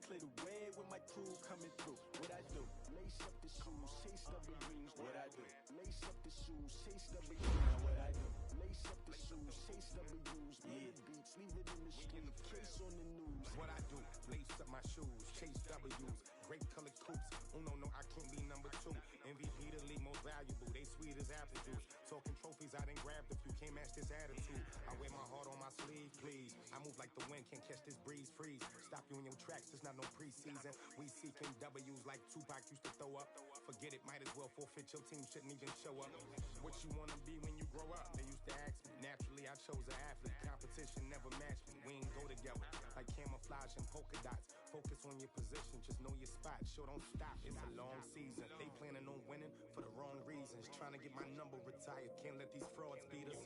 clear the way with my crew coming through. What I do? Lace up the shoes, chase W's. What I do? Lace up the shoes, chase W's. Now what I do? Lace up the shoes, chase W's. Million beats, leave it in the street, case on the news. What I do? Lace up my shoes, chase W's. Great colored coops. Oh no, I can't be number 2. MVP the league most valuable. They sweet as apple juice. Talking trophies, I done grabbed a few. Can't match this attitude. I wear my heart on my sleeve, please. I move like the wind, can't catch this breeze. Freeze. Stop you in your tracks. It's not no preseason. We seeking W's like Tupac used to throw up. Forget it, might as well forfeit. Your team shouldn't even show up. What you wanna be when you grow up? They used to ask me. Naturally, I chose an athlete. Competition never matched me. We ain't go together like camouflage and polka dots. Focus on your position, just know your spot. Sure, don't stop. It's a long season. They planning on winning for the wrong reasons. Trying to get my number retired. Can't let these frauds beat us.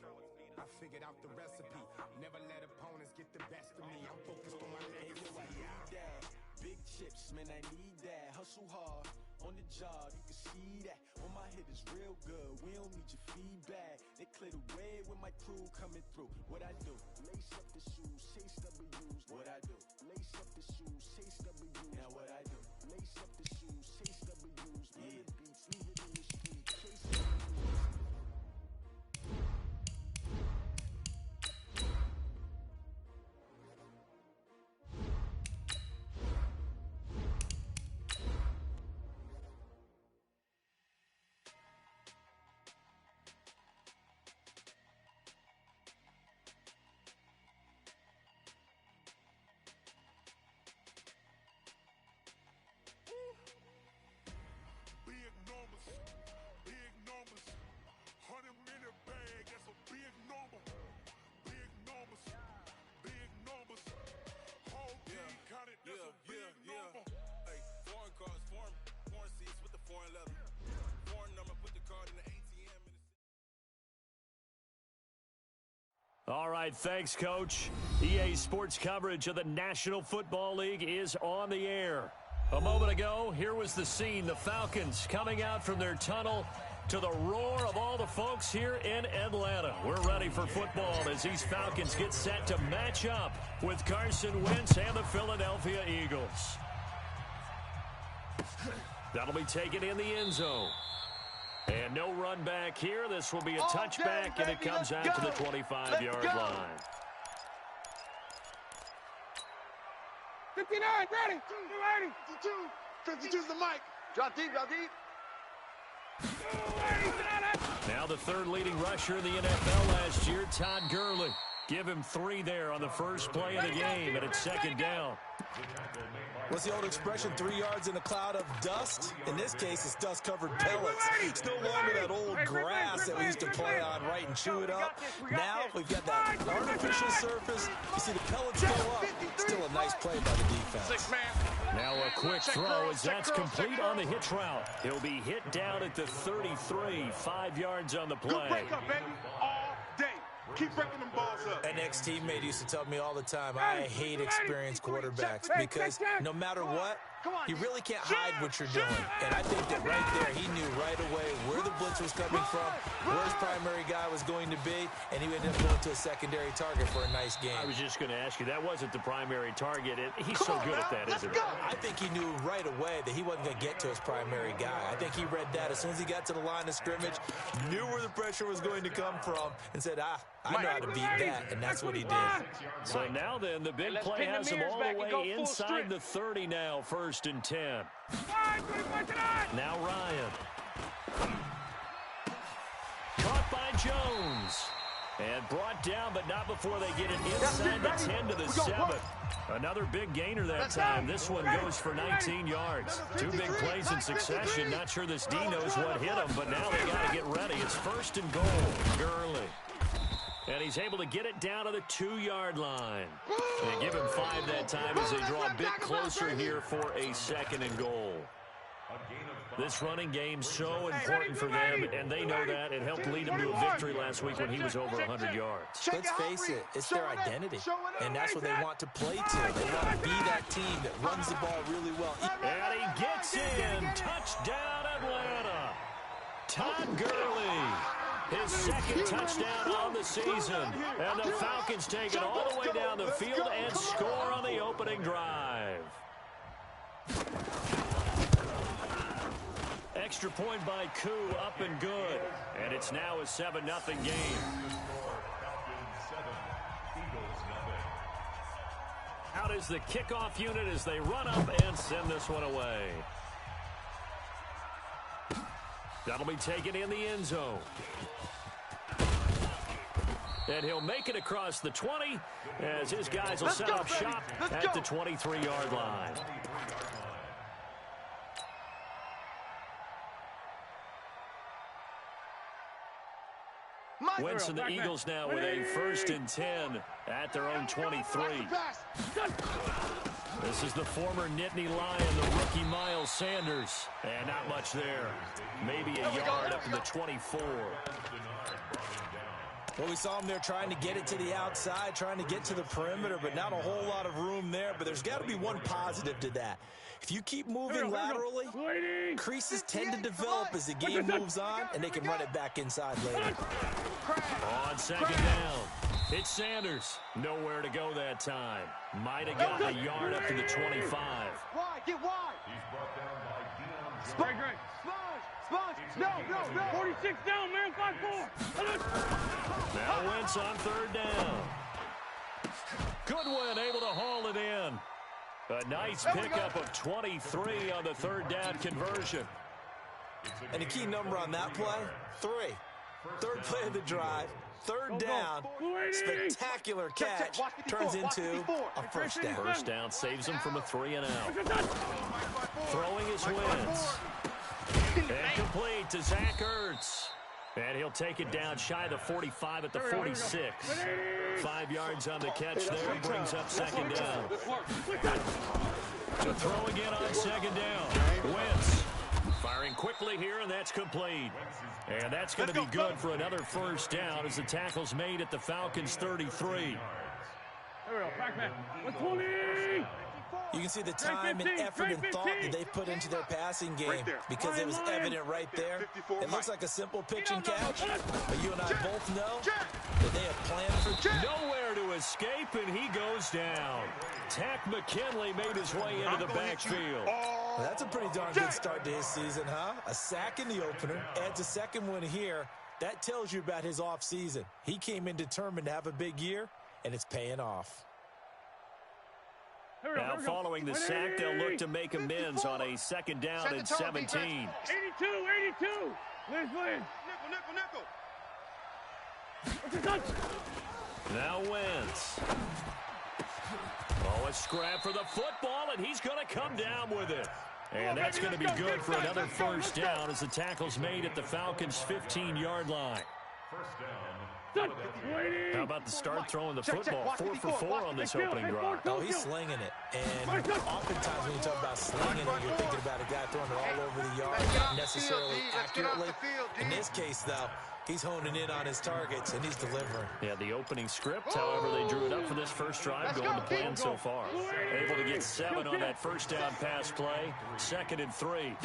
I figured out the recipe. Never let opponents get the best of me. I'm focused on my legacy. Big chips, man, I need that. Hustle hard on the job, you can see that. On my head is real good, we don't need your feedback. They clear the way with my crew coming through. What I do? Lace up the shoes, chase W's. What I do? Lace up the shoes, chase W's. Now what I do? Lace up the shoes, chase W's. Million beats, leave it in the street, chase W's. Big numbers, 100 minute bag, that's a big number. Big numbers, whole team counted, that's a big number. Hey, foreign cars, foreign seats with the foreign leather. Foreign number, put the card in the ATM. All right, thanks, Coach. EA Sports coverage of the National Football League is on the air. A moment ago, here was the scene. The Falcons coming out from their tunnel to the roar of all the folks here in Atlanta. We're ready for football as these Falcons get set to match up with Carson Wentz and the Philadelphia Eagles. That'll be taken in the end zone. And no run back here. This will be a touchback, and it comes out to the 25-yard line. 59, ready, 52 is the mic. Drop deep. Now the third leading rusher in the NFL last year, Todd Gurley. Give him 3 there on the first play of the game, and it's second down. What's the old expression, 3 yards in a cloud of dust? In this case, it's dust-covered pellets. It's no longer that old grass that we used to play on, right, and chew it up. Now we've got that artificial surface. You see the pellets go up. Still a nice play by the defense. Now a quick throw as that's complete on the hitch route. He'll be hit down at the 33, 5 yards on the play. Break up, baby, all day. Keep breaking them balls up. An ex-teammate used to tell me all the time, I hate experienced quarterbacks because no matter what, you really can't hide what you're doing. And I think that right there, he knew right away where the blitz was coming from, where his primary guy was going to be, and he ended up going to a secondary target for a nice game. I was just going to ask you, that wasn't the primary target. He's so good at that, isn't he? I think he knew right away that he wasn't going to get to his primary guy. I think he read that as soon as he got to the line of scrimmage, knew where the pressure was going to come from, and said, I know how to beat that, and that's what he did. So now then, the big play has him all the way inside the 30 now, 1st and 10. Now Ryan. Caught by Jones. And brought down, but not before they get it inside the 10 to the 7. Another big gainer that time. This one goes for 19 yards. 2 big plays in succession. Not sure this D knows what hit him, but now they got to get ready. It's 1st and goal. Gurley. And he's able to get it down to the 2-yard line. And give him 5 that time as they draw a bit closer here for a 2nd and goal. This running game's so important for them, and they know that. It helped lead them to a victory last week when he was over 100 yards. Let's face it, it's their identity, and that's what they want to play to. They want to be that team that runs the ball really well. And he gets in. Touchdown, Atlanta. Todd Gurley. His 2nd touchdown on the season. And the Falcons take it all the way down the field and score on the opening drive. extra point by Koo, up and good. And it's now a 7-0 game. Out is the kickoff unit as they run up and send this one away. That'll be taken in the end zone. And he'll make it across the 20 as his guys will set up shop at the 23-yard line. Wentz and the Eagles now with a 1st and 10 at their own 23. This is the former Nittany Lion, the rookie Miles Sanders. And not much there. Maybe a yard up in the 24. Well, we saw him there trying to get it to the outside, trying to get to the perimeter, but not a whole lot of room there. But there's got to be one positive to that. If you keep moving laterally, creases tend to develop as the game moves on, and they can run it back inside later. On 2nd down, it's Sanders. Nowhere to go that time. Might have gotten a yard up to the 25. Wide, get wide. He's brought down by Deion Sponge. No. 46 down, man, 5-4. Now Wentz on 3rd down. Goodwin able to haul it in. A nice pickup of 23 on the 3rd down conversion. And a key number on that play, 3. 3rd play of the drive, 3rd down, spectacular catch, turns into a 1st down. 1st down saves him from a 3-and-out. Throwing his Wentz. And complete to Zach Ertz. And he'll take it down shy of the 45 at the 46. 5 yards on the catch there, brings up 2nd down. To throw again on 2nd down. Wentz firing quickly here, and that's complete. And that's going to be good for another 1st down as the tackle's made at the Falcons' 33. There we go, back man. 20. You can see the time and effort and thought that they put into their passing game because it was evident right there. It looks like a simple pitch and catch, but you and I both know that they have planned for nowhere to escape, and he goes down. Takk McKinley made his way into the backfield. Well, that's a pretty darn good start to his season, huh? A sack in the opener, adds a 2nd one here. That tells you about his offseason. He came in determined to have a big year, and it's paying off. Now, following the sack, they'll look to make amends on a 2nd down and 17. 82. Liz. Nickel. Now Wentz. Oh, a scrap for the football, and he's going to come down with it. And that's going to be good for another 1st down as the tackle's made at the Falcons' 15-yard line. 1st down. How about the start throwing the football? 4 for 4 on this opening drive. Oh, he's slinging it. And oftentimes when you talk about slinging it, you're thinking about a guy throwing it all over the yard, not necessarily accurately. In this case, though, he's honing in on his targets, and he's delivering. Yeah, the opening script, however, they drew it up for this first drive, going to plan so far. Able to get 7 on that 1st down pass play. 2nd and 3.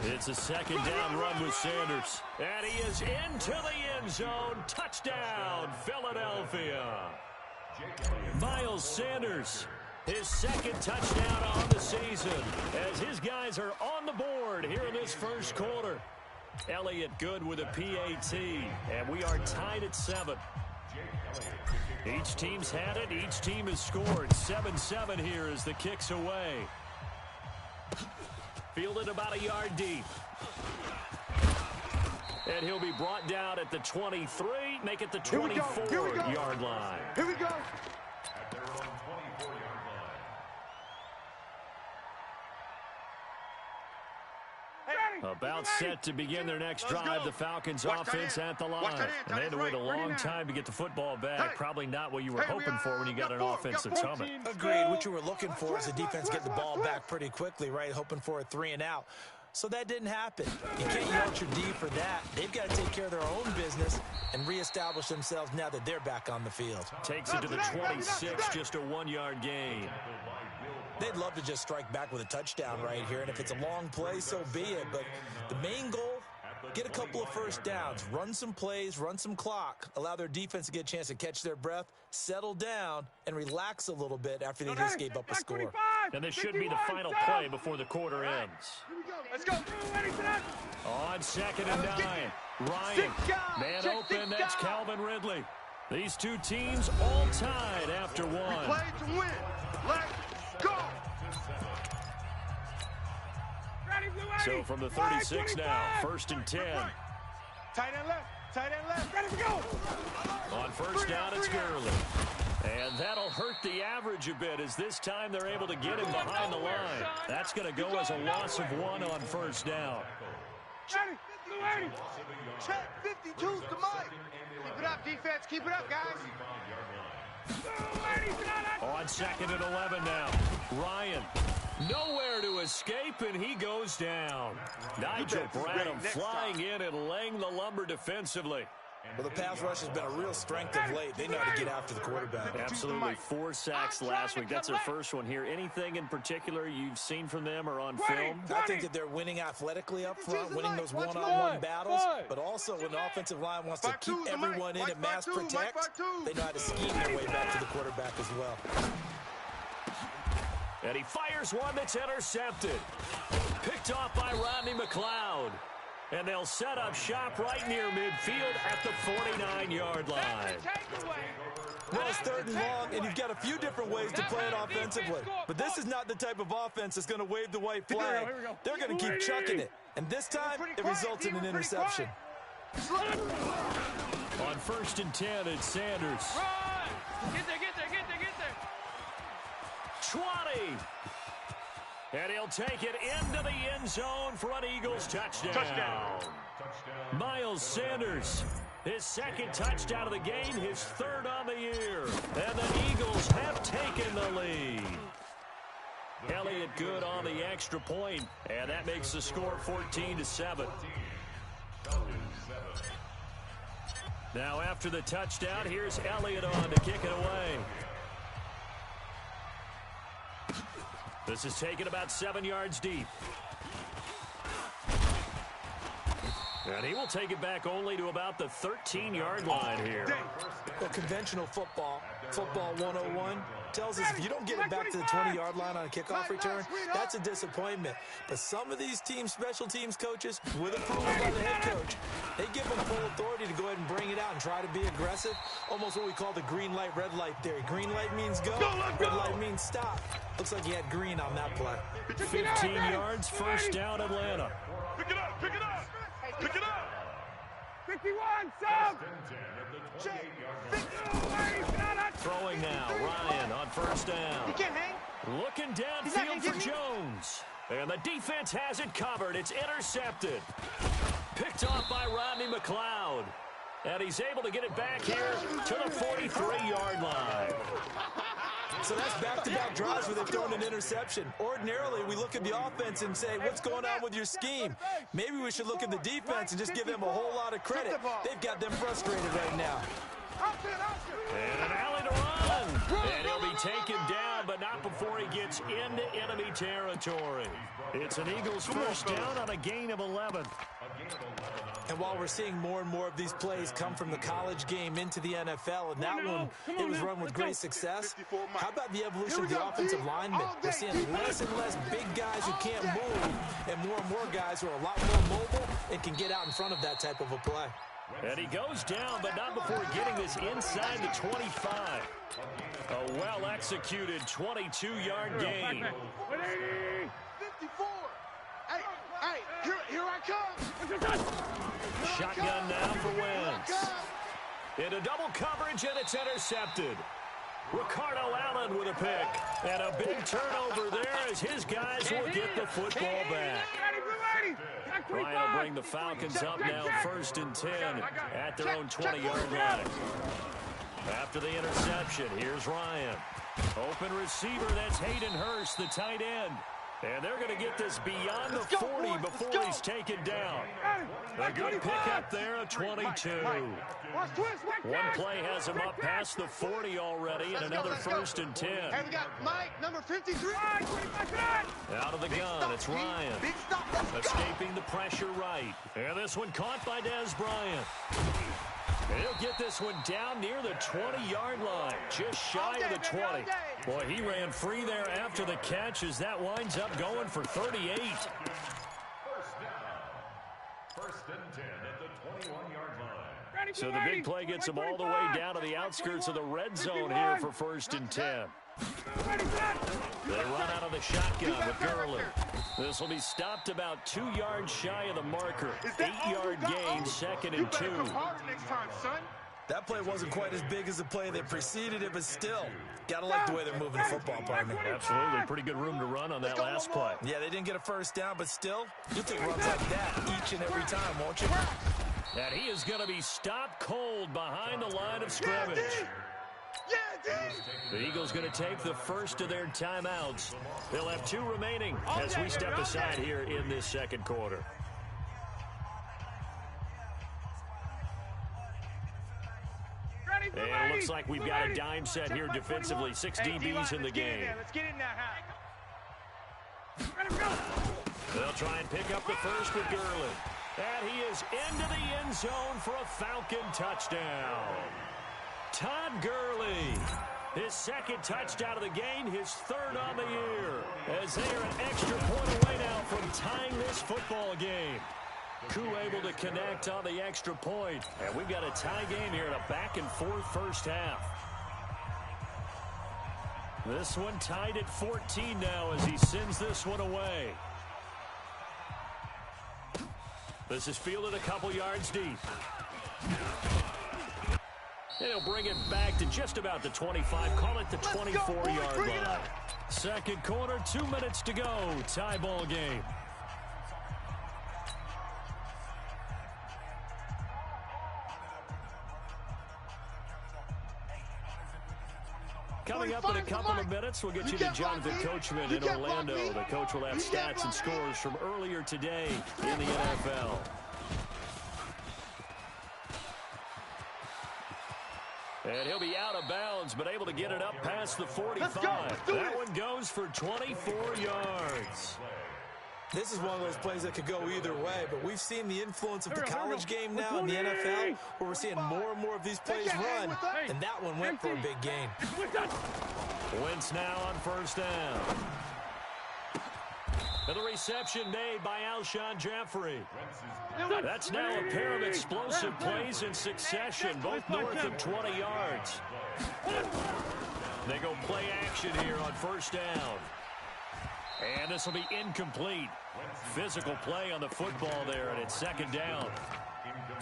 It's a 2nd down run with Sanders. And he is into the end zone. Touchdown, Philadelphia. Miles Sanders, his 2nd touchdown on the season, as his guys are on the board here in this first quarter. Elliott good with a PAT, and we are tied at 7. Each team's had it. Each team has scored. 7-7 here as the kick's away. Fielded about a yard deep. And he'll be brought down at the 23, make it the 24-yard line. Here we go. At their own 24-yard line. About set to begin their next drive. The Falcons offense at the line. And they had to wait a long time to get the football back. Probably not what you were hoping for when you got an offense that's humming. Agreed. What you were looking for is the defense get the ball back pretty quickly, right? Hoping for a 3-and-out. So that didn't happen. You can't yell at your D for that. They've got to take care of their own business and reestablish themselves now that they're back on the field. Takes it to the 26, just a 1-yard gain. They'd love to just strike back with a touchdown right here, and if it's a long play, so be it. But the main goal, get a couple of 1st downs, run some plays, run some clock, allow their defense to get a chance to catch their breath, settle down, and relax a little bit after they just gave up a score. And this should be the final play before the quarter ends. Let's go. On 2nd and 9. Ryan, man open, that's Calvin Ridley. These two teams all tied after one. Play to win. Let's go. So from the 36 now, 1st and 10. Tight end left. Tight end left. Ready to go. On 1st down, it's Gurley. And that'll hurt the average a bit as this time they're able to get him behind the line. That's going to go as a loss of 1 on 1st down. Check 52's the mic. Keep it up, defense. Keep it up, guys. On 2nd and 11 now. Ryan, nowhere to escape, and he goes down. Nigel Bradham flying in and laying the lumber defensively. Well, the pass rush has been a real strength of late. They know how to get after the quarterback. Absolutely. 4 sacks last week. That's their first one here. Anything in particular you've seen from them or on film? I think that they're winning athletically up front, winning those one-on-one battles, but also when the offensive line wants to keep everyone in and mass protect, they know how to scheme their way back to the quarterback as well. And he fires one that's intercepted. Picked off by Rodney McLeod. And they'll set up shop right near midfield at the 49-yard line. Well, it's 3rd and long, and you've got a few different ways to play it offensively. But this is not the type of offense that's going to wave the white flag. They're going to keep chucking it. And this time, it results in an interception. On 1st and 10, it's Sanders. Get there. 20. And he'll take it into the end zone for an Eagles touchdown. Miles Sanders, his 2nd touchdown of the game, his 3rd on the year. And the Eagles have taken the lead. Elliott good on the extra point, and that makes the score 14-7. Now after the touchdown, here's Elliott on to kick it away. This is taken about 7 yards deep. And he will take it back only to about the 13-yard line here. Well, conventional football 101, tells us if you don't get it back to the 20-yard line on a kickoff return, that's a disappointment. But some of these teams, special teams coaches, with approval by the head coach, they give them full authority to go ahead and bring it out and try to be aggressive. Almost what we call the green light, red light theory. Green light means go, red light means stop. Looks like he had green on that play. 15 yards, 1st down, Atlanta. Pick it up. 51, sub. Throwing now, Ryan on 1st down. He can't hang. Looking downfield for Jones. And the defense has it covered. It's intercepted. Picked off by Rodney McLeod. And he's able to get it back here to the 43-yard line. So that's back-to-back drives where they've thrown an interception. Ordinarily, we look at the offense and say, what's going on with your scheme? Maybe we should look at the defense and just give them a whole lot of credit. They've got them frustrated right now. And an alley to run. And he'll be taken down, but not before he gets into enemy territory. It's an Eagles 1st down on a gain of 11. And while we're seeing more and more of these plays come from the college game into the NFL, and that one, it was run with great success, how about the evolution of the offensive linemen? We're seeing less and less big guys who can't move, and more guys who are a lot more mobile and can get out in front of that type of a play. And he goes down, but not before getting this inside the 25. A well-executed 22-yard gain. 54. Hey, here I come. Shotgun now for Wentz. Into double coverage, and it's intercepted. Ricardo Allen with a pick. And a big turnover there as his guys will get the football back. Ryan will bring the Falcons up now 1st and 10 at their own 20-yard line. After the interception, here's Ryan. Open receiver, that's Hayden Hurst, the tight end. And they're going to get this beyond the 40 before he's taken down. A good pickup there of 22. One play has him up past the 40 already, and another 1st and 10. Hey, we got Mike, number 53. Out of the gun, it's Ryan. Escaping the pressure right. And this one caught by Dez Bryant. He'll get this one down near the 20-yard line, just shy of the 20. Boy, he ran free there after the catch as that winds up going for 38. First down. First and 10 at the 21-yard line. So the big play gets him all the way down to the outskirts of the red zone here for first and 10. They run out of the shotgun with Gurley. This will be stopped about 2 yards shy of the marker. 8-yard gain, second and 2. That play wasn't quite as big as the play that preceded it, but still, gotta like the way they're moving the football, partner. Absolutely, pretty good room to run on that last play. Yeah, they didn't get a first down, but still, you'll take runs like that each and every time, won't you? And he is going to be stopped cold behind the line of scrimmage. The Eagles going to take the first of their timeouts. They'll have 2 remaining as we step aside here in this second quarter. And it looks like we've got a dime set here defensively. 6 DBs in the game. Let's get in there, They'll try and pick up the first with Gurley. And he is into the end zone for a Falcon touchdown. Todd Gurley, his second touchdown of the game, his 3rd on the year, as they are an extra point away now from tying this football game. Koo able to connect on the extra point, and we've got a tie game here in a back-and-forth first half. This one tied at 14 now as he sends this one away. This is fielded a couple yards deep. And he'll bring it back to just about the 25, call it the 24-yard line. Second quarter, 2 minutes to go, tie ball game. Coming up in a couple of minutes, we'll get you to Jonathan Coachman in Orlando. The coach will have stats and scores from earlier today in the NFL. And he'll be out of bounds, but able to get it up past the 45. That one goes for 24 yards. This is one of those plays that could go either way, but we've seen the influence of the college game now in the NFL, where we're seeing more and more of these plays run, and that one went for a big gain. Wentz now on first down. And the reception made by Alshon Jeffrey. That's now a pair of explosive plays in succession, both north of 20 yards. They go play action here on first down. And this will be incomplete. Physical play on the football there, and it's second down.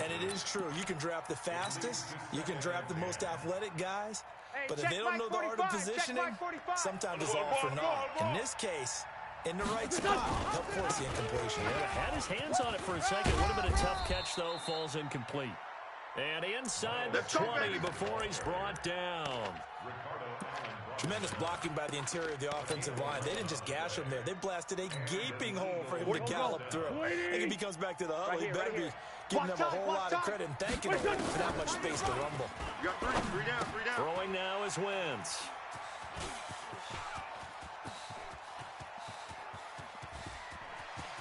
And it is true. You can draft the fastest. You can draft the most athletic guys. But if they don't know the art of positioning, sometimes it's all for naught. In this case, in the right spot, they'll force the incompletion. Yeah, had his hands on it for a second. Would have been a tough catch, though. Falls incomplete. And inside the 20 before he's brought down. Tremendous blocking by the interior of the offensive line. They didn't just gash him there. They blasted a gaping hole for him to gallop through. I think if he comes back to the huddle, he better be giving them a whole lot of credit and thanking them for that much space to rumble. You got three down. Throwing now is Wentz.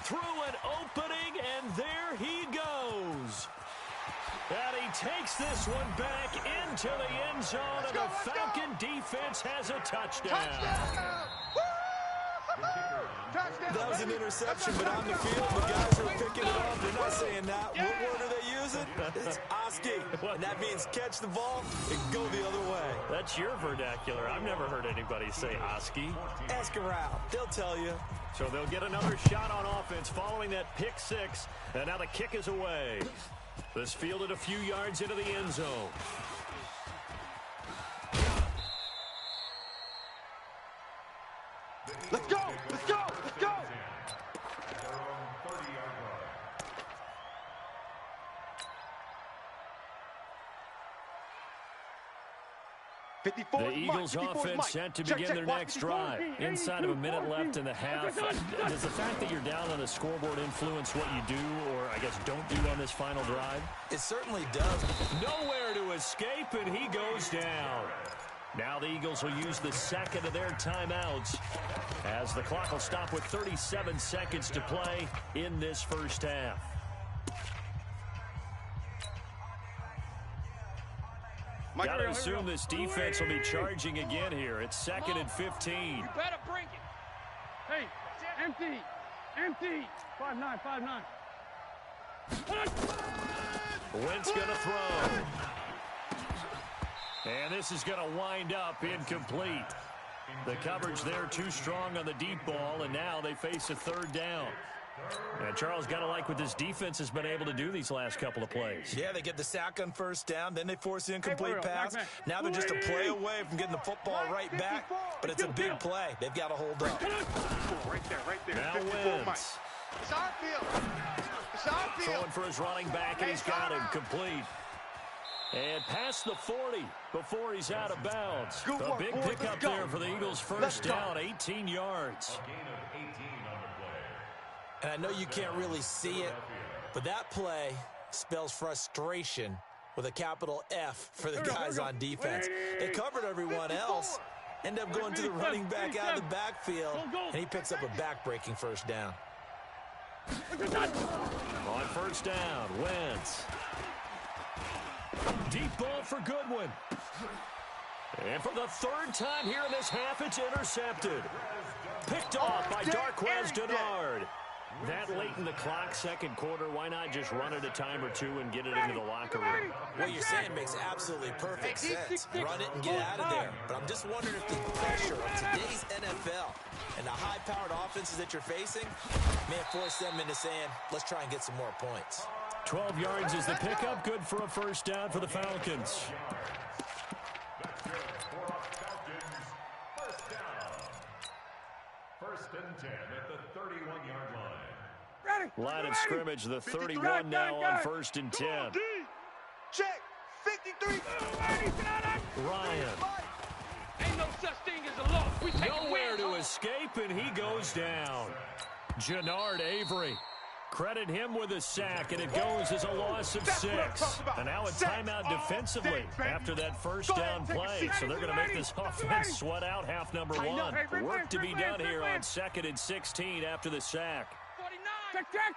Through an opening, and there he goes. And he takes this one back into the end zone, and the Falcon defense has a touchdown. That was an interception, but on the field, the guys are picking it up. They're not saying that. What word are they using? It's Oski, and that means catch the ball and go the other way. That's your vernacular. I've never heard anybody say Oski. Ask around. They'll tell you. So they'll get another shot on offense following that pick six, and now the kick is away. This fielded a few yards into the end zone. Let's go! Let's go! Let's go! The Eagles offense set to begin their next drive. Inside of a minute left in the half. Does the fact that you're down on the scoreboard influence what you do, or I guess don't do on this final drive? It certainly does. Nowhere to escape, and he goes down. Now the Eagles will use the second of their timeouts as the clock will stop with 37 seconds to play in this first half. Got to assume this defense will be charging again here. It's 2nd and 15. You better bring it. Hey, empty. Empty. 5-9, 5-9. Wentz going to throw. And this is going to wind up incomplete. The coverage there too strong on the deep ball, and now they face a 3rd down. And Charles, got to like what this defense has been able to do these last couple of plays. Yeah, they get the sack on 1st down, then they force the incomplete pass. Now they're just a play away from getting the football right back, but it's a big play. They've got to hold up. Right there. Now Wentz. It's our field. It's our field. Throwing for his running back, and he's got him complete. And past the 40 before he's out of bounds. A big pickup there for the Eagles' 1st down, 18 yards. A gain of 18 on the play. And I know you can't really see it, but that play spells frustration with a capital F for the guys on defense. They covered everyone else, end up going to the running back out of the backfield, and he picks up a back-breaking 1st down. On 1st down, Wentz. Deep ball for Goodwin. And for the 3rd time here in this half, it's intercepted. Picked off by Darqueze Dennard. That late in the clock, 2nd quarter, why not just run it a time or two and get it into the locker room? What you're saying makes absolutely perfect sense. Run it and get out of there. But I'm just wondering if the pressure of today's NFL and the high-powered offenses that you're facing may have forced them into saying, let's try and get some more points. 12 yards is the pickup. Good for a 1st down for the Falcons. First and 10 at the 31-yard line. Line of scrimmage, the 31 now on 1st and 10. Check. 53. Ryan. Ain't no such thing as a loss. We take Nowhere to escape, and he goes down. Jannard Avery. Credit him with a sack, and it goes as a loss of 6. And now a timeout defensively after that 1st down play. So they're going to make this offense sweat out half number 1. Work to be done here on 2nd and 16 after the sack. 49. Check.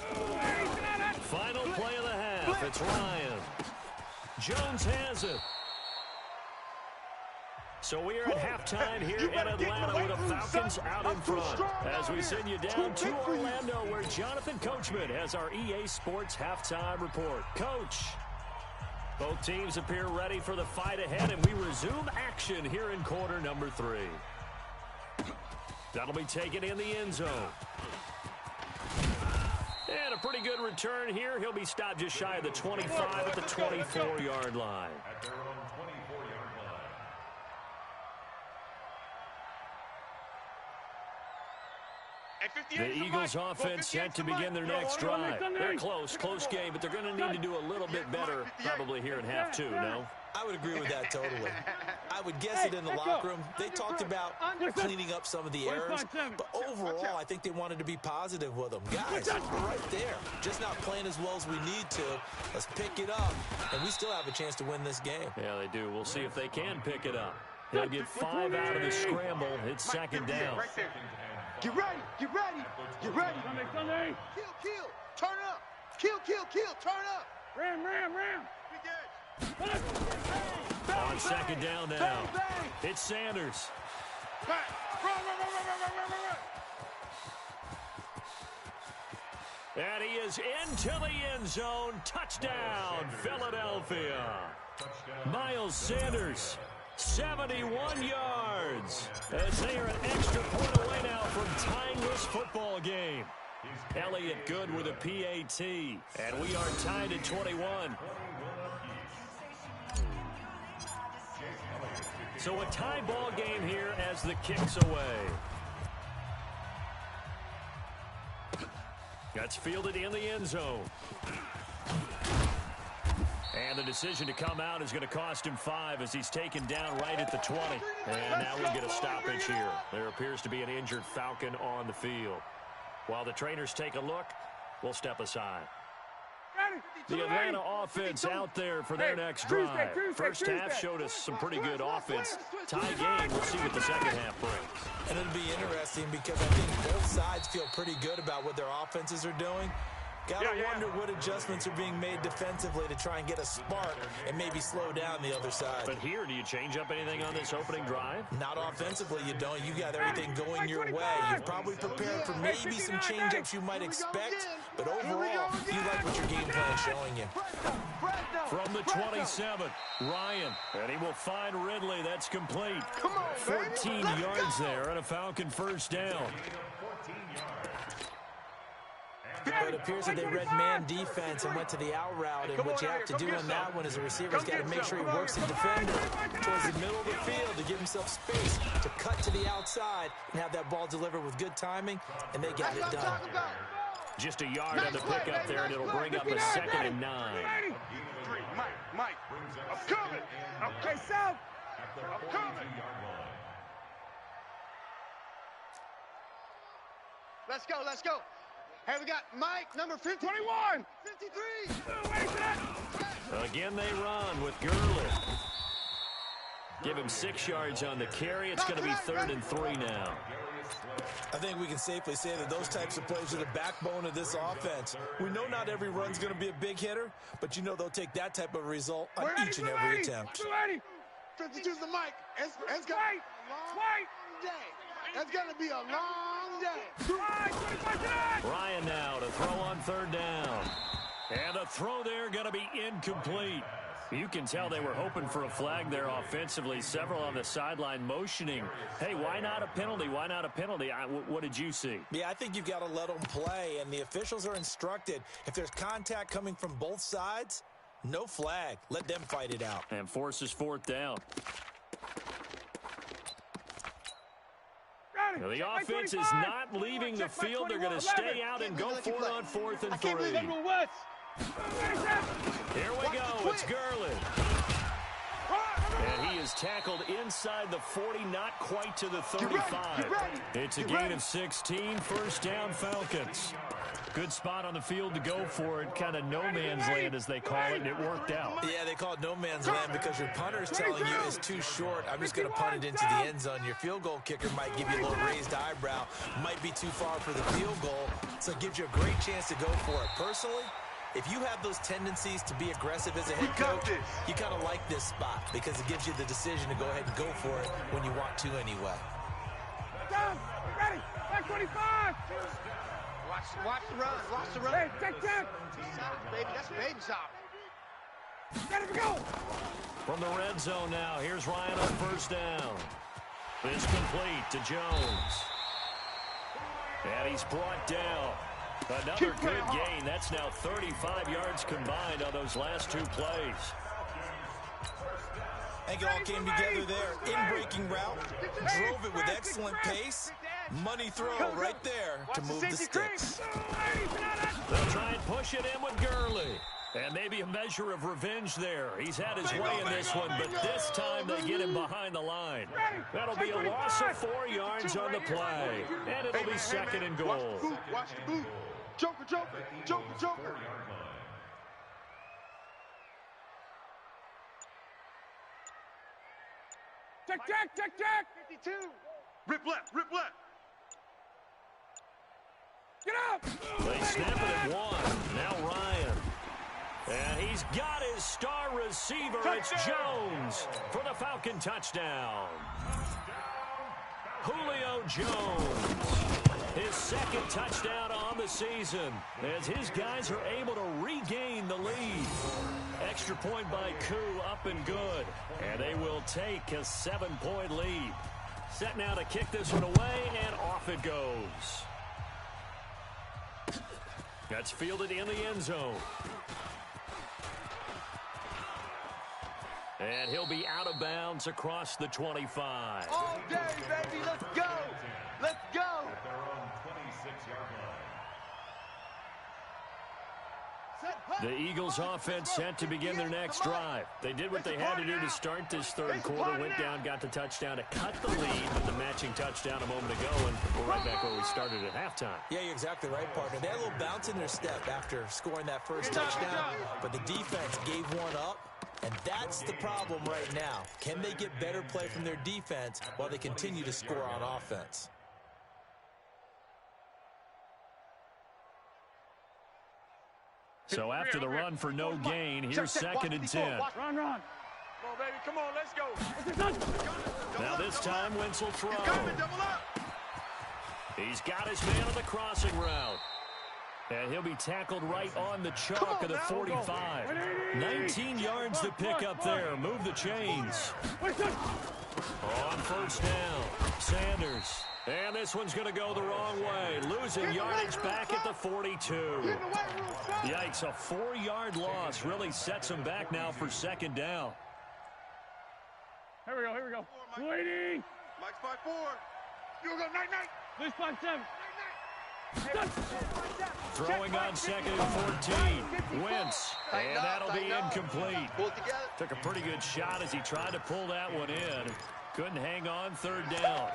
49. Final play of the half. It's Ryan. Jones has it. So we are at halftime here in Atlanta with the Falcons out in front. As we send you down to Orlando, where Jonathan Coachman has our EA Sports halftime report. Coach, both teams appear ready for the fight ahead, and we resume action here in quarter number 3. That'll be taken in the end zone. And a pretty good return here. He'll be stopped just shy of the 25 at the 24-yard line. At their own 24-yard line. The Eagles offense set to begin their next drive. They're close game, but they're going to need to do a little bit better probably here in half 2, no? I would agree with that totally. I would guess it in the locker room. They talked about cleaning up some of the errors, but overall, I think they wanted to be positive with them. Guys, we're right there. Just not playing as well as we need to. Let's pick it up, and we still have a chance to win this game. Yeah, they do. We'll see if they can pick it up. They'll get 5 out of the scramble. It's 2nd down. Get ready. Kill. Turn up. Kill. Turn up. Ram. On 2nd down now. It's Sanders. And he is into the end zone. Touchdown, Philadelphia. Miles Sanders, 71 yards. As they are an extra point away now from tying this football game. Elliott Good with a PAT. And we are tied at 21. So a tie ball game here as the kick's away. That's fielded in the end zone. And the decision to come out is going to cost him 5 as he's taken down right at the 20. And now we'll get a stoppage here. There appears to be an injured Falcon on the field. While the trainers take a look, we'll step aside. The Atlanta offense out there for their next drive. First half showed us some pretty good offense. Tie game, we'll see what the second half brings. And it'll be interesting because I think both sides feel pretty good about what their offenses are doing. Gotta wonder what adjustments are being made defensively to try and get a spark and maybe slow down the other side. But here, do you change up anything on this opening drive? Not offensively, you don't. You got everything going your way. You've probably prepared for maybe some change-ups you might expect, but overall, you like what your game plan is showing you. From the 27, Ryan, and he will find Ridley. That's complete. 14 yards there and a Falcon first down. But it appears that they read man defense and went to the out route, and what you have to do on that one is the receiver's got to make sure he works the defender towards the middle of the field to give himself space to cut to the outside and have that ball delivered with good timing, and they got it done. Just a yard on the pickup there, and it'll bring up a 2nd and 9. Mike, I'm coming. Okay, South. I'm coming. Let's go, let's go. Hey, we got Mike, number 50. 21. 53. Again, they run with Gurley. Give him 6 yards on the carry. It's going to be 3rd and 3 now. I think we can safely say that those types of plays are the backbone of this offense. We know not every run's going to be a big hitter, but you know they'll take that type of result on each and every attempt. 52's the Mike. It's going to be a long day. It's going to be a long day. Ryan now to throw on 3rd down. And the throw there going to be incomplete. You can tell they were hoping for a flag there offensively. Several on the sideline motioning. Hey, why not a penalty? Why not a penalty? What did you see? Yeah, I think you've got to let them play, and the officials are instructed. If there's contact coming from both sides, no flag. Let them fight it out. And forces 4th down. Now, the offense is not leaving the field. They're going to stay out and go for it on 4th and 3. Here we go. It's Gurley. And he is tackled inside the 40, not quite to the 35. It's a gain of 16, 1st down Falcons. Good spot on the field to go for it. Kind of no man's land, as they call it, and it worked out. Yeah, they call it no man's land because your punter's telling you it's too short. I'm just going to punt it into the end zone. Your field goal kicker might give you a little raised eyebrow. Might be too far for the field goal, so it gives you a great chance to go for it. Personally, if you have those tendencies to be aggressive as a head coach, you kind of like this spot because it gives you the decision to go ahead and go for it when you want to anyway. Down, ready, back 25. Watch the run, watch the run. Hey, check. Baby, that's baby shot. Ready to go. From the red zone now, here's Ryan on 1st down. It's complete to Jones. And he's brought down. Another good gain. That's now 35 yards combined on those last 2 plays. I think it all came together there. In-breaking route, drove it with excellent pace. Money throw right there to move the sticks. They'll try and push it in with Gurley. And maybe a measure of revenge there. He's had his way in this one, but this time they get him behind the line. That'll be a loss of 4 yards on the play. And it'll be 2nd and goal. Watch the boot. Joker. Check. 52. Rip left. Get up. They snap it at 1. Now Ryan. And he's got his star receiver. It's Jones for the Falcon touchdown. Julio Jones. His 2nd touchdown on the season as his guys are able to regain the lead. Extra point by Koo, up and good. And they will take a 7-point lead. Set now to kick this one away, and off it goes. That's fielded in the end zone. And he'll be out of bounds across the 25. All day, baby. Let's go. At their own 26-yard line. The Eagles offense set to begin their next drive. They did what they had to do to start this 3rd quarter. Went down, got the touchdown to cut the lead with the matching touchdown a moment ago, and we're right back where we started at halftime. Yeah, you're exactly right, partner. They had a little bounce in their step after scoring that first touchdown, but the defense gave one up, and that's the problem right now. Can they get better play from their defense while they continue to score on offense? So after the run for no gain, here's second and 10. Run. Come on, baby. Come on, let's go. Now this time, Wentz will throw. Double up. He's got his man on the crossing route. And he'll be tackled right on the chalk of the 45. 19 yards to pick up there. Move the chains. On first down, Sanders. And this one's going to go the wrong way. Losing yardage back at the 42. Yikes, a 4-yard loss really sets him back now for second down. Here we go. Waiting. Mike's 5-4. You go, night. Please 5-7. Throwing on second and 14. Wentz. And that'll be incomplete. Took a pretty good shot as he tried to pull that one in. Couldn't hang on third down.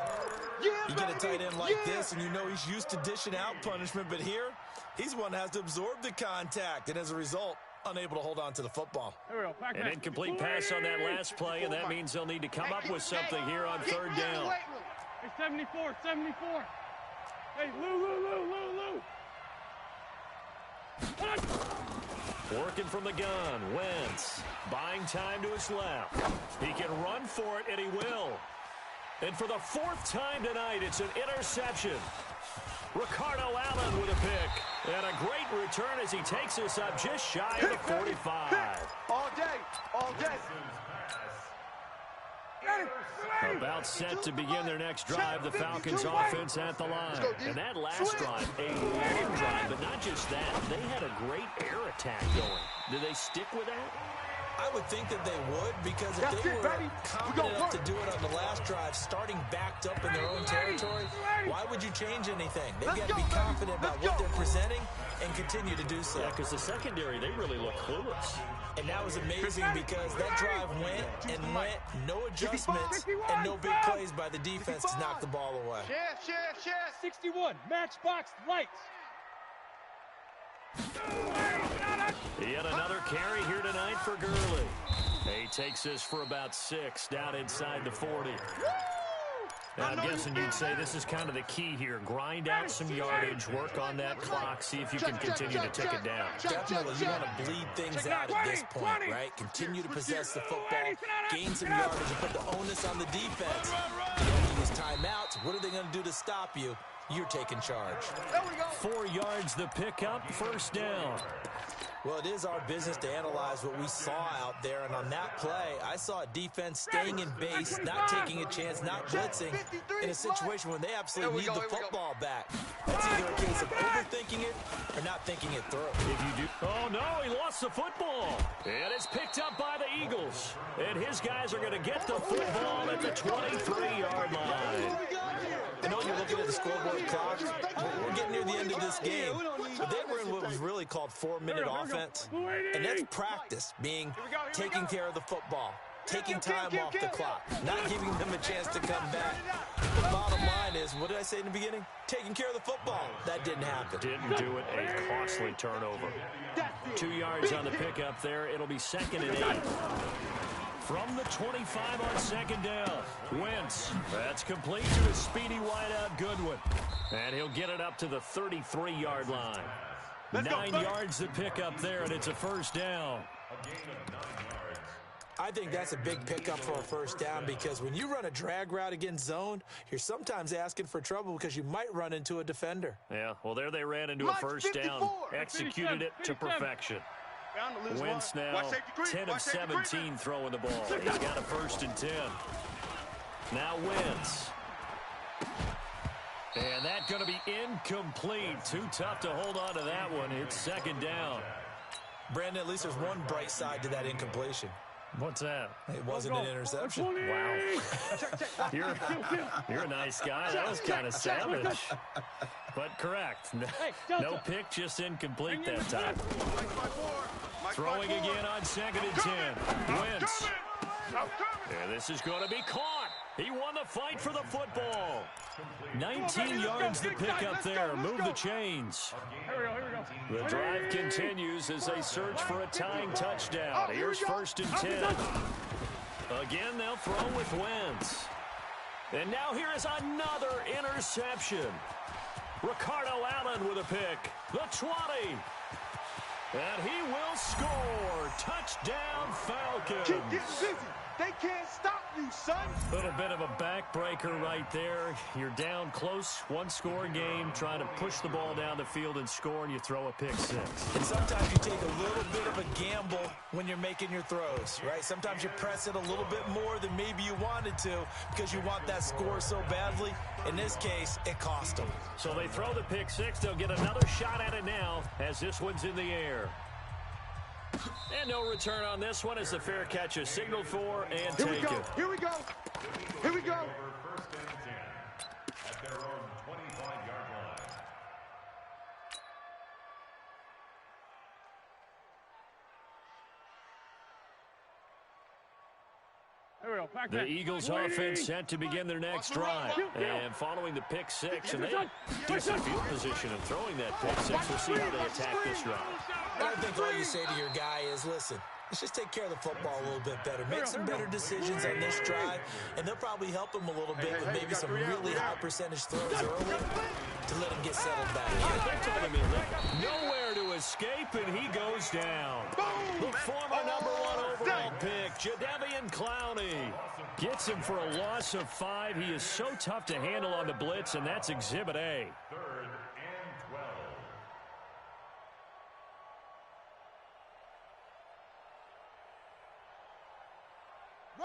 You get a tight end like this, and you know he's used to dishing out punishment, but here, he's one that has to absorb the contact, and as a result, unable to hold on to the football. An incomplete pass on that last play, and that means they'll need to come up with something here on third down. Hey, 74. Hey, Lou. Working from the gun, Wentz. Buying time to his left. He can run for it, and he will. And for the 4th time tonight, it's an interception. Ricardo Allen with a pick. And a great return as he takes this up just shy of the 45. All day. About set to begin their next drive, the Falcons offense at the line. And that last drive, a long drive, but not just that. They had a great air attack going. Do they stick with that? I would think that they would, because if they were confident enough to do it on the last drive, starting backed up in their own territory, why would you change anything? They've got to be confident about what they're presenting and continue to do so. Yeah, because the secondary, they really look clueless. And that was amazing because that drive went, no adjustments, and no big plays by the defense to knock the ball away. Chef. 61, matchbox lights. Yet another carry here tonight for Gurley. He takes this for about 6 down inside the 40. And I'm guessing you'd say this is kind of the key here. Grind out some yardage, work on that clock, see if you can continue to tick it down. Definitely, you want to bleed things out at this point, right? Continue to possess the football, gain some yardage, and put the onus on the defense. You don't use timeouts. What are they going to do to stop you? You're taking charge. 4 yards the pickup, first down. Well, it is our business to analyze what we saw out there, and on that play, I saw a defense staying in base, not taking a chance, not blitzing, in a situation where they absolutely need the football back. That's either a case of overthinking it or not thinking it through. If you do, oh no, he lost the football, and it's picked up by the Eagles, and his guys are going to get the football at the 23-yard line. I know you're looking at the scoreboard clock. We're getting near the end of this game. But they were in what was really called 4-minute offense. And that's practice, being taking care of the football, taking time off the clock, not giving them a chance to come back. The bottom line is, what did I say in the beginning? Taking care of the football. That didn't happen. Didn't do it. A costly turnover. 2 yards on the pickup there. It'll be second and 8. From the 25 on second down, Wentz. That's complete to his speedy wideout Goodwin. And he'll get it up to the 33-yard line. 9 yards to pick up there, and it's a first down. I think that's a big pickup for a first down, because when you run a drag route against zone, you're sometimes asking for trouble because you might run into a defender. Yeah, well, there they ran into a first down. Executed it to perfection. Wentz now 10 of 17 throwing the ball. He's got a first and 10. Now Wentz. And that's going to be incomplete. Too tough to hold on to that one. It's second down. Brandon, at least there's one bright side to that incompletion. What's that? It wasn't an interception. Wow. You're a nice guy. That was kind of savage. But correct. No pick, just incomplete that time. Throwing again on second and 10. Wentz. And this is going to be caught. He won the fight for the football. 19 yards to pick up there. Move the chains. The drive continues as they search for a tying touchdown. Here's first and 10. Again, they'll throw with Wentz. And now here is another interception. Ricardo Allen with a pick. The 20. And he will score. Touchdown, Falcons. Keep getting busy. They can't stop you, son. Little bit of a backbreaker right there. You're down close, one-score game, trying to push the ball down the field and score, and you throw a pick six. And sometimes you take a little bit of a gamble when you're making your throws, right? Sometimes you press it a little bit more than maybe you wanted to because you want that score so badly. In this case, it cost them. So they throw the pick six. They'll get another shot at it now as this one's in the air. And no return on this one as the fair catch is signaled for and taken. Here we go. Here we go. First and 10 at their own 25-yard line. The Eagles offense set to begin their next drive. And following the pick six, and they decent field position of throwing that pick six. We'll see how they attack this drive. I think all you say to your guy is, listen, let's just take care of the football a little bit better. Make some better decisions on this drive, and they'll probably help him a little bit with maybe some really high percentage throws early to let him get settled back in. They told him nowhere to escape, and he goes down. The former number 1 overall pick, Jadeveon Clowney, gets him for a loss of 5. He is so tough to handle on the blitz, and that's Exhibit A. Third and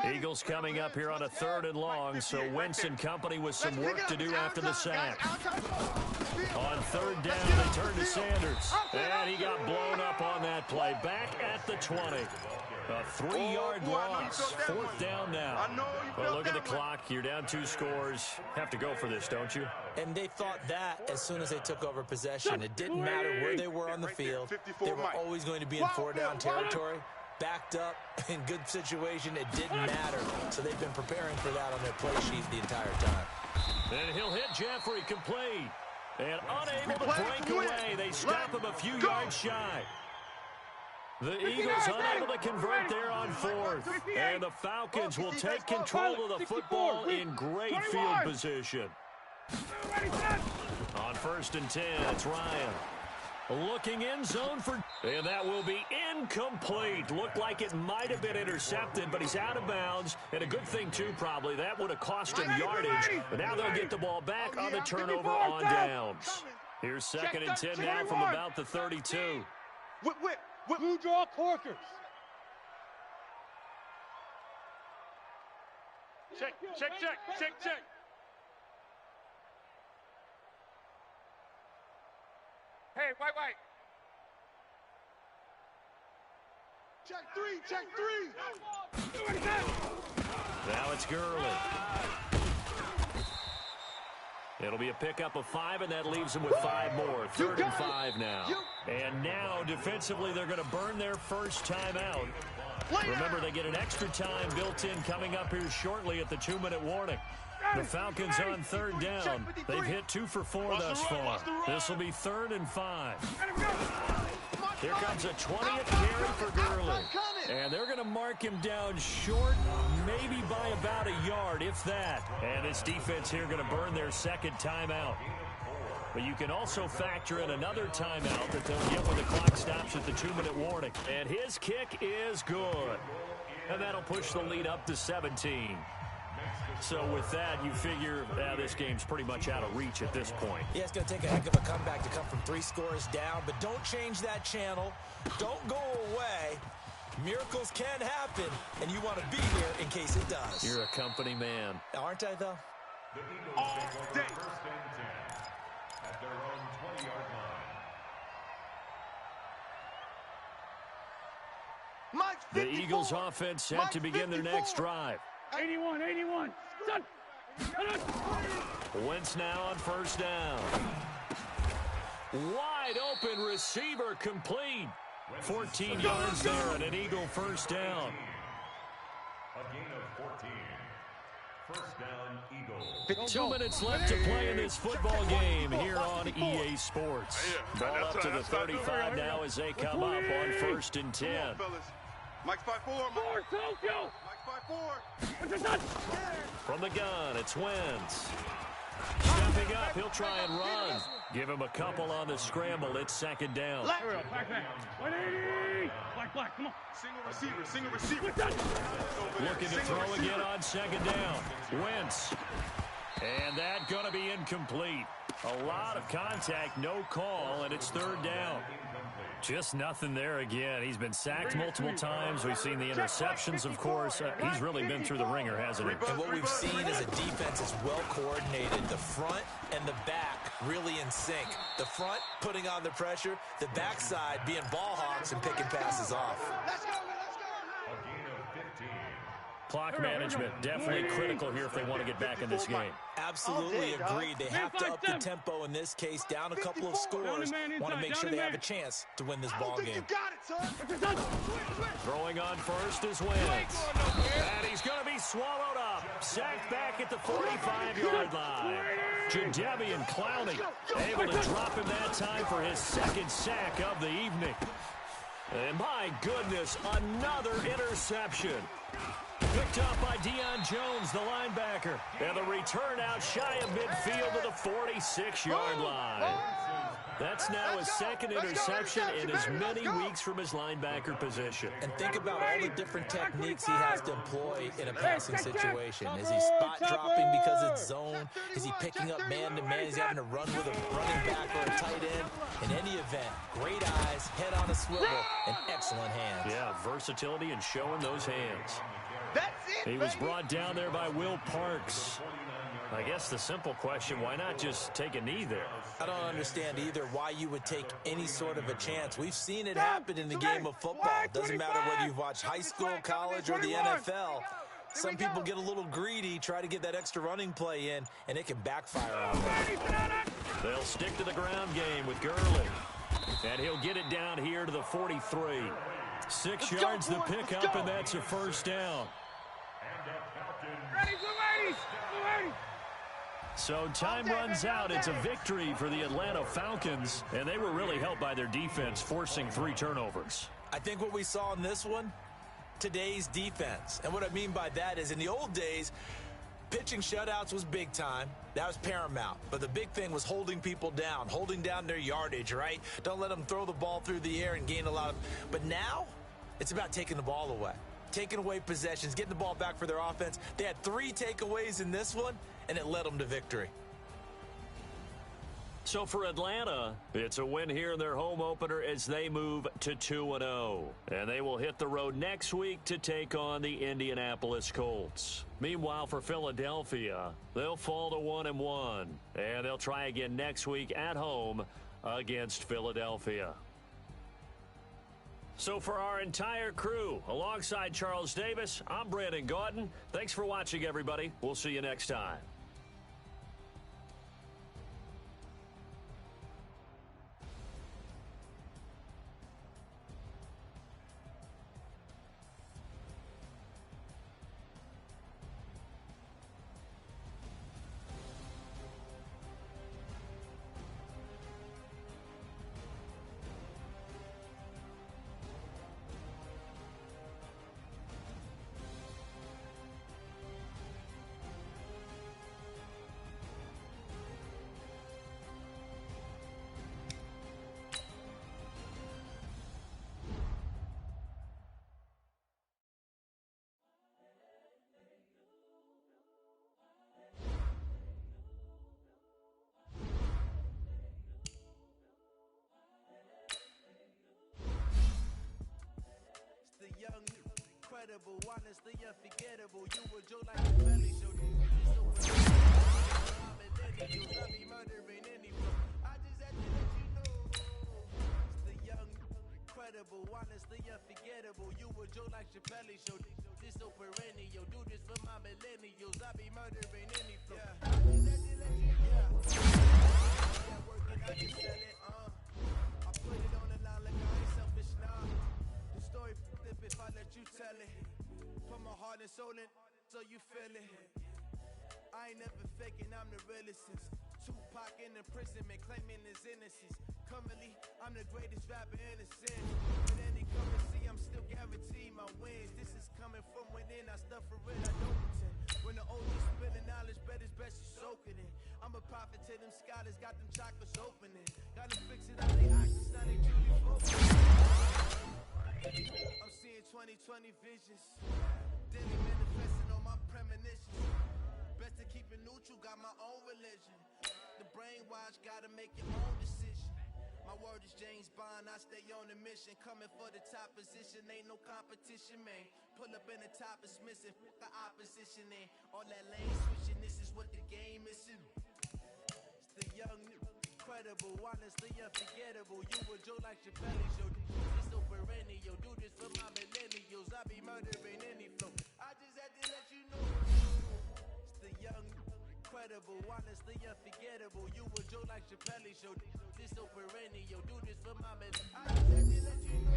12. Eagles coming up here on a 3rd and long, so Wentz and company with some work to do after the sack. On 3rd down, they turn to Sanders, and he got blown up on that play. Back at the 20. A 3-yard loss. 4th down now. But look at the clock. You're down 2 scores. Have to go for this, don't you? And they thought that as soon as they took over possession. It didn't matter where they were on the field. They were always going to be in 4-down territory. Backed up, in good situation, it didn't matter. So they've been preparing for that on their play sheet the entire time. And he'll hit Jeffrey complete. And unable to break away. They stop him a few yards shy. The Eagles unable to convert there on 4th. And the Falcons will take control of the football in great field position. On 1st and 10, it's Ryan. Looking end zone for... And that will be incomplete. Looked like it might have been intercepted, but he's out of bounds. And a good thing, too, probably. That would have cost him yardage. But now they'll get the ball back on the turnover on downs. Here's 2nd and 10 now from about the 32. Blue draw corkers. Check. Hey, white. Check 3. Now it's Gurley. It'll be a pickup of 5, and that leaves them with 5 more. 3rd and 5 now. And now, defensively, they're going to burn their first time out. Remember, they get an extra time built in coming up here shortly at the 2-minute warning. The Falcons on 3rd down. They've hit 2 for 4 thus far. This will be 3rd and 5. Here comes a 20th carry for Gurley. And they're going to mark him down short, maybe by about a yard, if that. And this defense here going to burn their 2nd timeout. But you can also factor in another timeout that they'll get when the clock stops at the 2-minute warning. And his kick is good. And that'll push the lead up to 17. So with that, you figure this game's pretty much out of reach at this point. Yeah, it's going to take a heck of a comeback to come from 3 scores down, but don't change that channel. Don't go away. Miracles can happen, and you want to be here in case it does. You're a company man. Aren't I, though? The Eagles take over 1st and 10 at their own 20-yard line. The Eagles offense set to begin their next drive. 81. Wentz now on 1st down. Wide open receiver complete. 14 yards there and an Eagle 1st down. A gain of 14. 1st down, Eagles. 2 minutes left to play in this football game here on EA Sports. Ball up to the 35 now as they come up on 1st and 10. Mike's 5'4", Mike. Mike's 5'4". From the gun, it's Wentz. Stepping up, he'll try and run. Give him a couple on the scramble. It's second down. Black, 180. Black, come on. Single receiver. Looking to throw again on second down. Wentz. And that going to be incomplete. A lot of contact, no call, and it's third down. Just nothing there again. He's been sacked multiple times. We've seen the interceptions, of course. He's really been through the ringer, hasn't he? And what we've seen is a defense is well coordinated. The front and the back really in sync. The front putting on the pressure, the backside being ball hawks and picking passes off. Let's go. Clock management, definitely critical here if they want to get back in this game. Absolutely agreed. They have to up the tempo in this case, down a couple of scores. Want to make sure they have a chance to win this ball game. Throwing on first is Wentz. And he's going to be swallowed up. Sacked back at the 45-yard line. Jadeveon Clowney able to drop him that time for his second sack of the evening. And my goodness, another interception. Picked up by Deion Jones, the linebacker. And the return out shy of midfield to the 46-yard line. That's now his second interception in as many weeks from his linebacker position. And think about all the different techniques he has to employ in a passing situation. Is he spot dropping because it's zone? Is he picking up man-to-man? Is he having to run with a running back or a tight end? In any event, great eyes, head on a swivel, and excellent hands. Yeah, versatility and showing those hands. That's it, He was brought down there by Will Parks. I guess the simple question, why not just take a knee there? I don't understand either why you would take any sort of a chance. We've seen it happen in the game of football. It doesn't matter whether you've watched high school, college, or the NFL. Some people get a little greedy, try to get that extra running play in, and it can backfire on them. They'll stick to the ground game with Gurley. And he'll get it down here to the 43. 6 yards to pick up, and that's a first down. So time runs out. It's a victory for the Atlanta Falcons, and they were really helped by their defense, forcing 3 turnovers. I think what we saw in this one, today's defense. And what I mean by that is in the old days, pitching shutouts was big time. That was paramount. But the big thing was holding people down, holding down their yardage, right? Don't let them throw the ball through the air and gain a lot of... But now, it's about taking the ball away. Taking away possessions, getting the ball back for their offense. They had 3 takeaways in this one, and it led them to victory. So for Atlanta, it's a win here in their home opener as they move to 2-0. And they will hit the road next week to take on the Indianapolis Colts. Meanwhile, for Philadelphia, they'll fall to 1-1. And they'll try again next week at home against Philadelphia. So for our entire crew, alongside Charles Davis, I'm Brandon Gaudin. Thanks for watching, everybody. We'll see you next time. Honestly unforgettable. You were Joe like a belly show. I be murdering any flow. I just had to let you know. It's the young, incredible, honestly unforgettable. You were Joe like Chappelle show. This so perennial. Do this for my millennials. I be murdering any flow. I just had to let you know. Yeah, working, I can sell it. I put it on the line like I ain't selfish now. The story flip if I let you tell it. Put my heart and soul in, so you feel it. I ain't never faking, I'm the realest since Tupac in imprisonment, claiming his innocence. Currently, I'm the greatest rapper in the sin. With any currency, I'm still guaranteed my wins. This is coming from within, I stuff for it, I don't pretend. When the OG spilling knowledge, bet it's best you soak it in. I'm Dallas got them chocolates opening. Gotta fix it out, they oxys, now they Julie Foster. I'm seeing 2020 visions. Daily manifesting on my premonitions. Best to keep it neutral, got my own religion. The brainwash, gotta make your own decision. My word is James Bond, I stay on a mission. Coming for the top position, ain't no competition, man. Pull up in the top, it's missing, the opposition in. All that lane switching, this is what the game is in. It's the young, incredible, honestly unforgettable. You a Joe like Chappelle show. This so perennial, do this for my millennials. I be murdering any flow. I just had to let you know. It's the young, incredible, honestly unforgettable. You a Joe like Chappelle show. This so perennial, do this for my millennials. I just had to let you know.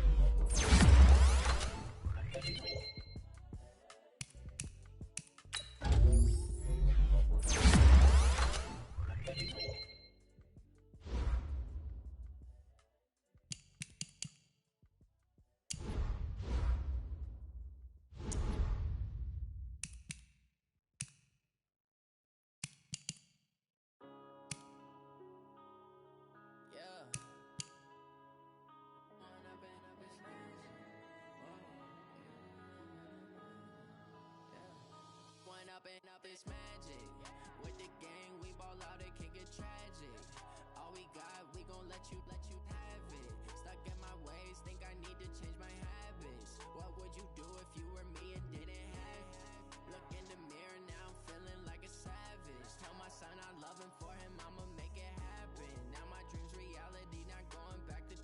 Up this magic. With the gang, we ball out, it can get tragic. All we got, we gon' let you have it. Stuck in my ways, think I need to change my habits. What would you do if you were me and didn't have it? Look in the mirror, now I'm feeling like a savage. Tell my son I love him, for him I'ma make it happen. Now my dreams reality, not going back to.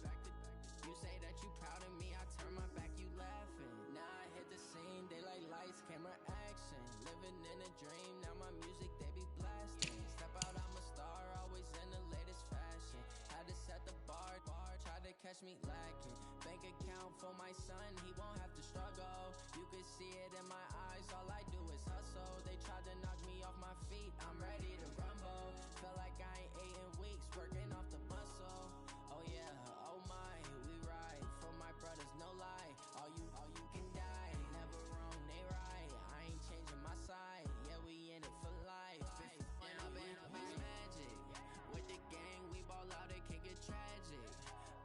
You say that you proud of me, I turn my back, you laughing. Now I hit the scene, daylight lights, camera action. Living in a dream, now my music they be blasting. Step out, I'm a star, always in the latest fashion. Had to set the bar, tried to catch me lacking. Bank account for my son, he won't have to struggle. You can see it in my eyes, all I do is hustle. They tried to knock me off my feet, I'm ready to rumble. Feel like I ain't ate in weeks, working off the muscle. Oh yeah, oh my, we ride for my brothers, no lie. All you can die, never wrong, they right. I ain't changing my side, yeah, we in it for life. When up in this magic, with the gang, we ball out, it can get tragic.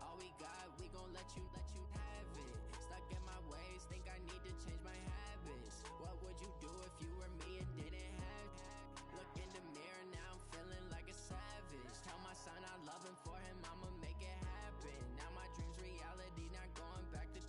All we got, we gon' let you have it. Stuck in my ways, think I need to change my habits. What would you do if you were me and didn't have it? Look in the mirror, now I'm feeling like a savage. Tell my son I love him, for him I'ma make it happen. Now my dreams reality, not going back to.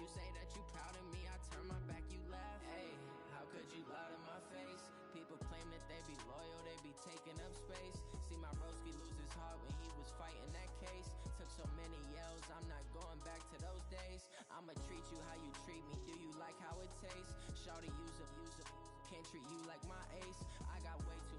You say that you proud of me, I turn my back, you laugh. Hey, how could you lie to my face? People claim that they be loyal, they be taking up space. See my broski lose his heart when he was fighting that case. Took so many yells, I'm not going back to those days. I'ma treat you how you treat me, do you like how it tastes? Shawty use up, can't treat you like my ace. I got way too